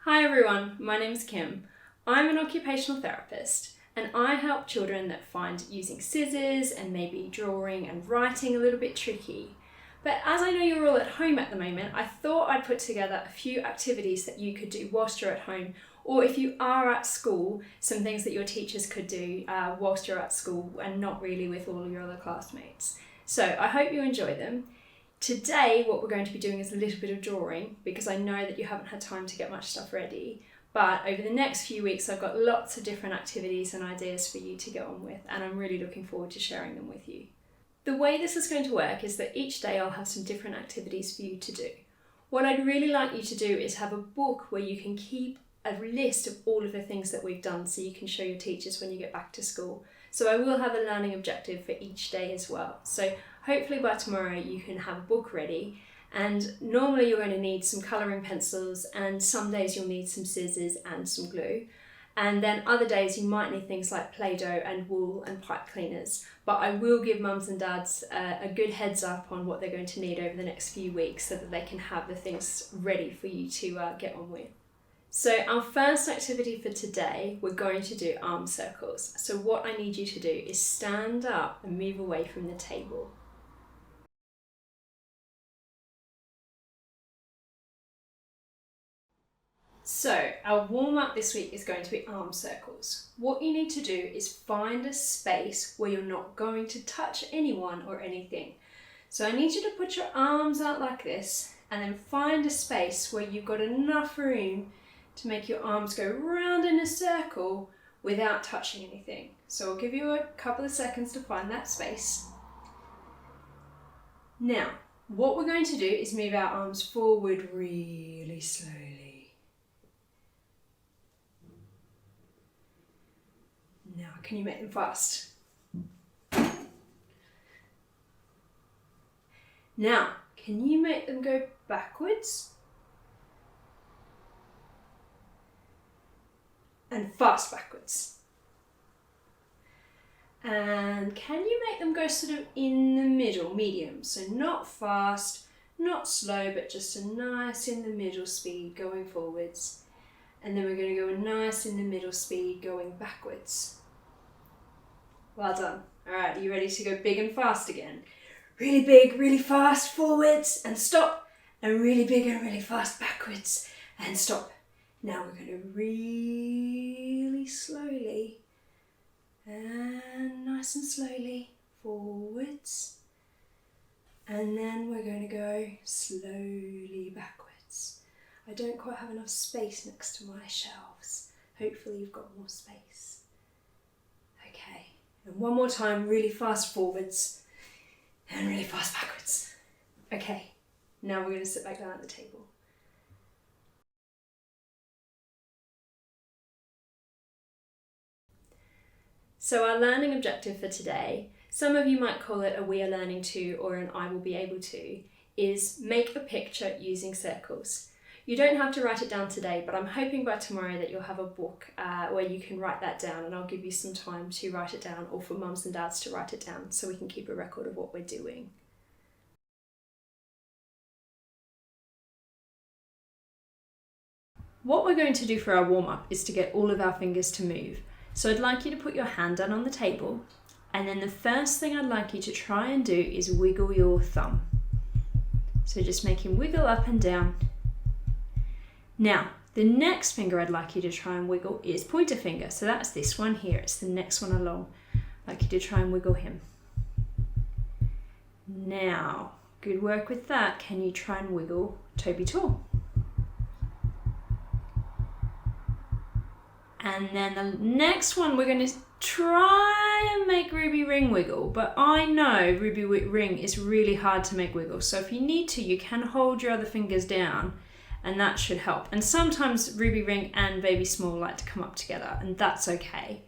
Hi everyone, my name is Kim. I'm an occupational therapist and I help children that find using scissors and maybe drawing and writing a little bit tricky. But as I know you're all at home at the moment, I thought I'd put together a few activities that you could do whilst you're at home, or if you are at school, some things that your teachers could do whilst you're at school and not really with all your other classmates. So I hope you enjoy them. Today, what we're going to be doing is a little bit of drawing because I know that you haven't had time to get much stuff ready. But over the next few weeks, I've got lots of different activities and ideas for you to get on with, and I'm really looking forward to sharing them with you. The way this is going to work is that each day I'll have some different activities for you to do. What I'd really like you to do is have a book where you can keep a list of all of the things that we've done so you can show your teachers when you get back to school. So I will have a learning objective for each day as well. So hopefully by tomorrow you can have a book ready, and normally you're going to need some colouring pencils, and some days you'll need some scissors and some glue. And then other days you might need things like Play-Doh and wool and pipe cleaners. But I will give mums and dads a good heads up on what they're going to need over the next few weeks so that they can have the things ready for you to get on with. So our first activity for today, we're going to do arm circles. So what I need you to do is stand up and move away from the table. So our warm-up this week is going to be arm circles. What you need to do is find a space where you're not going to touch anyone or anything. So I need you to put your arms out like this and then find a space where you've got enough room to make your arms go round in a circle without touching anything. So I'll give you a couple of seconds to find that space. Now, what we're going to do is move our arms forward really slowly. Now, can you make them fast? Now, can you make them go backwards? And fast backwards. And can you make them go sort of in the middle, medium? So not fast, not slow, but just a nice in the middle speed going forwards. And then we're going to go a nice in the middle speed going backwards. Well done. All right, are you ready to go big and fast again? Really big, really fast forwards and stop. And really big and really fast backwards and stop. Now we're going to really slowly and nice and slowly forwards, and then we're going to go slowly backwards. I don't quite have enough space next to my shelves. Hopefully you've got more space. Okay, and one more time, really fast forwards and really fast backwards. Okay, now we're going to sit back down at the table. So our learning objective for today, some of you might call it a we are learning to or an I will be able to, is make a picture using circles. You don't have to write it down today, but I'm hoping by tomorrow that you'll have a book where you can write that down, and I'll give you some time to write it down, or for mums and dads to write it down so we can keep a record of what we're doing. What we're going to do for our warm-up is to get all of our fingers to move. So I'd like you to put your hand down on the table, and then the first thing I'd like you to try and do is wiggle your thumb. So just make him wiggle up and down. Now, the next finger I'd like you to try and wiggle is pointer finger. So that's this one here, it's the next one along. I'd like you to try and wiggle him. Now, good work with that. Can you try and wiggle Toby Tall? And then the next one, we're going to try and make Ruby Ring wiggle, but I know Ruby Ring is really hard to make wiggle. So if you need to, you can hold your other fingers down and that should help. And sometimes Ruby Ring and Baby Small like to come up together, and that's okay.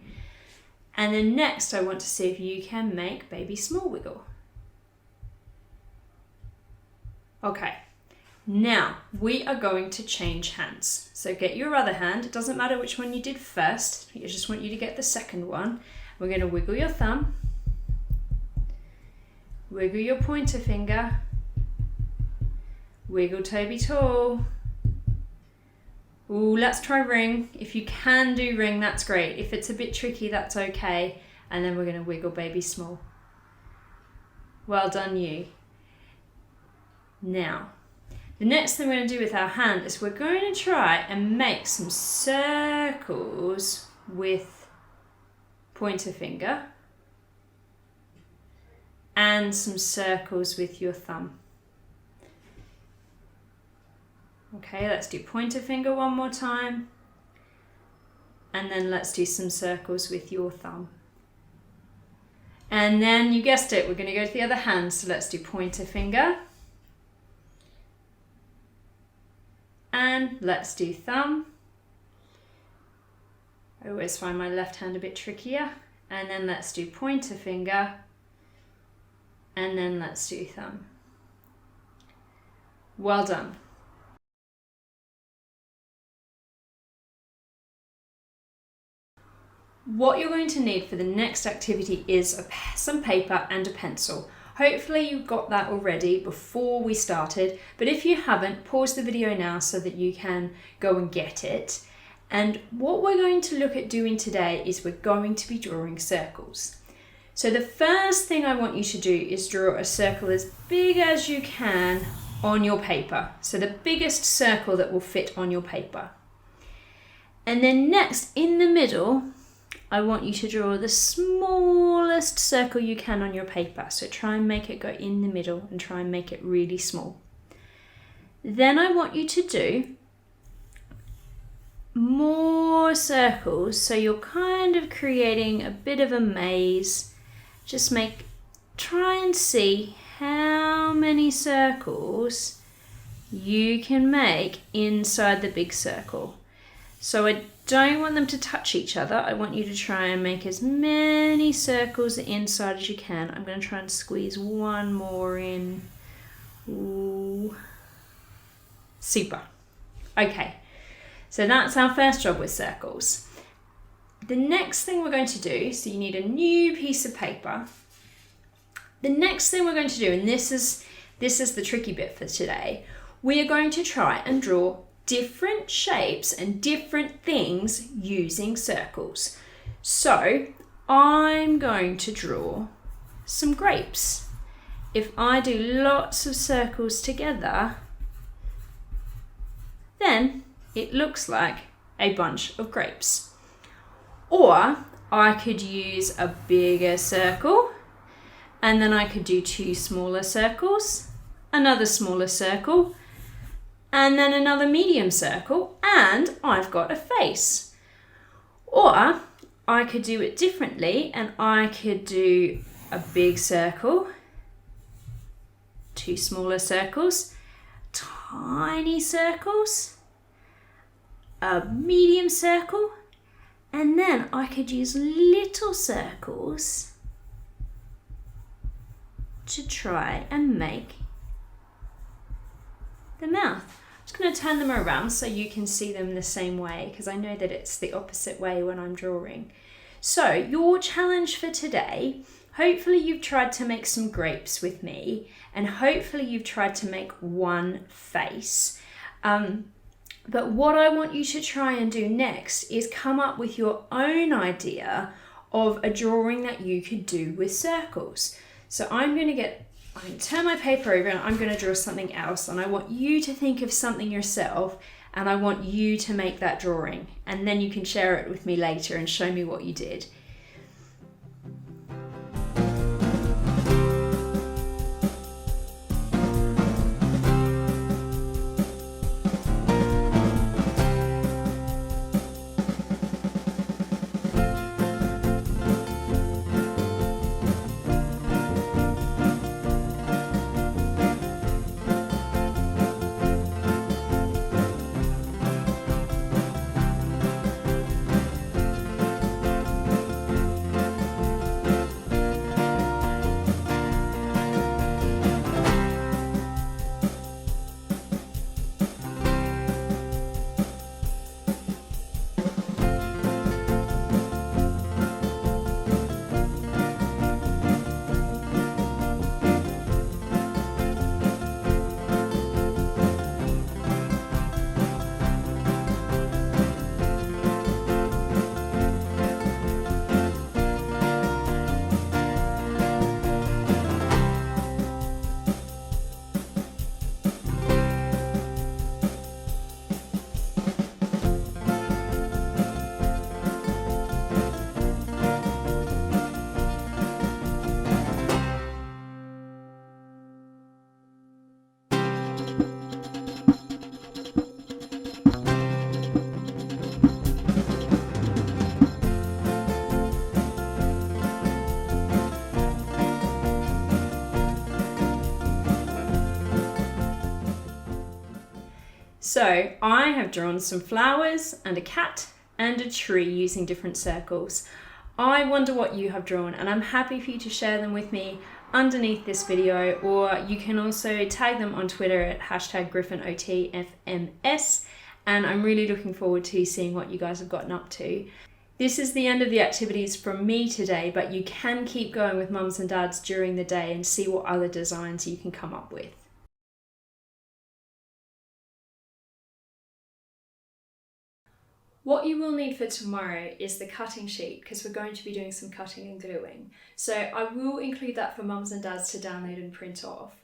And then next, I want to see if you can make Baby Small wiggle. Okay. Now, we are going to change hands. So get your other hand. It doesn't matter which one you did first. I just want you to get the second one. We're going to wiggle your thumb, wiggle your pointer finger, wiggle Toby Tall, Ooh, let's try ring. If you can do ring, that's great. If it's a bit tricky, that's okay. And then we're going to wiggle baby small. Well done, you. Now, the next thing we're going to do with our hand is we're going to try and make some circles with pointer finger and some circles with your thumb. Okay, let's do pointer finger one more time. And then let's do some circles with your thumb. And then you guessed it, we're going to go to the other hand. So let's do pointer finger. And let's do thumb. I always find my left hand a bit trickier. And then let's do pointer finger. And then let's do thumb. Well done. What you're going to need for the next activity is some paper and a pencil. Hopefully you got that already before we started, but if you haven't, pause the video now so that you can go and get it. And what we're going to look at doing today is we're going to be drawing circles. So the first thing I want you to do is draw a circle as big as you can on your paper. So the biggest circle that will fit on your paper. And then next, in the middle, I want you to draw the smallest circle you can on your paper. So try and make it go in the middle and try and make it really small. Then I want you to do more circles. So you're kind of creating a bit of a maze. Just try and see how many circles you can make inside the big circle. So I don't want them to touch each other. I want you to try and make as many circles inside as you can. I'm going to try and squeeze one more in. Ooh. Super. Okay, so that's our first job with circles. The next thing we're going to do, so you need a new piece of paper. The next thing we're going to do, and this is the tricky bit for today, we are going to try and draw different shapes and different things using circles. So I'm going to draw some grapes. If I do lots of circles together, then it looks like a bunch of grapes. Or I could use a bigger circle, and then I could do two smaller circles, another smaller circle, and then another medium circle, and I've got a face. Or I could do it differently, and I could do a big circle, two smaller circles, tiny circles, a medium circle, and then I could use little circles to try and make the mouth. I'm just going to turn them around so you can see them the same way, because I know that it's the opposite way when I'm drawing. So your challenge for today, hopefully you've tried to make some grapes with me, and hopefully you've tried to make one face. But what I want you to try and do next is come up with your own idea of a drawing that you could do with circles. So I'm going to turn my paper over and I'm going to draw something else, and I want you to think of something yourself, and I want you to make that drawing, and then you can share it with me later and show me what you did. So I have drawn some flowers and a cat and a tree using different circles. I wonder what you have drawn, and I'm happy for you to share them with me underneath this video, or you can also tag them on Twitter at #GriffinOTFMS, and I'm really looking forward to seeing what you guys have gotten up to. This is the end of the activities from me today, but you can keep going with mums and dads during the day and see what other designs you can come up with. What you will need for tomorrow is the cutting sheet, because we're going to be doing some cutting and gluing. So I will include that for mums and dads to download and print off.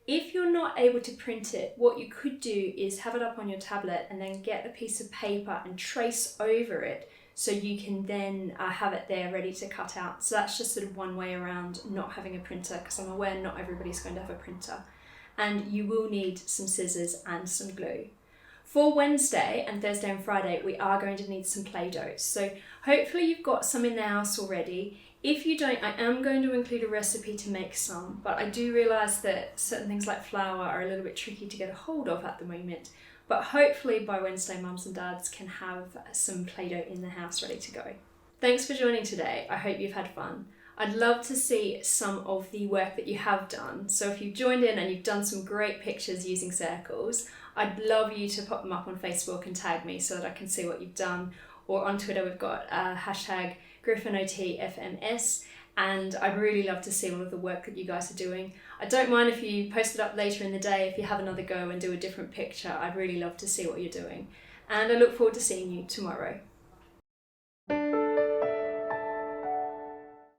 If you're not able to print it, what you could do is have it up on your tablet and then get a piece of paper and trace over it so you can then have it there ready to cut out. So that's just sort of one way around not having a printer, because I'm aware not everybody's going to have a printer. And you will need some scissors and some glue. For Wednesday and Thursday and Friday, we are going to need some Play-Doh. So hopefully you've got some in the house already. If you don't, I am going to include a recipe to make some, but I do realise that certain things like flour are a little bit tricky to get a hold of at the moment. But hopefully by Wednesday, mums and dads can have some Play-Doh in the house ready to go. Thanks for joining today. I hope you've had fun. I'd love to see some of the work that you have done. So if you've joined in and you've done some great pictures using circles, I'd love you to pop them up on Facebook and tag me so that I can see what you've done. Or on Twitter, we've got #GriffinOTFMS, and I'd really love to see all of the work that you guys are doing. I don't mind if you post it up later in the day, if you have another go and do a different picture. I'd really love to see what you're doing. And I look forward to seeing you tomorrow.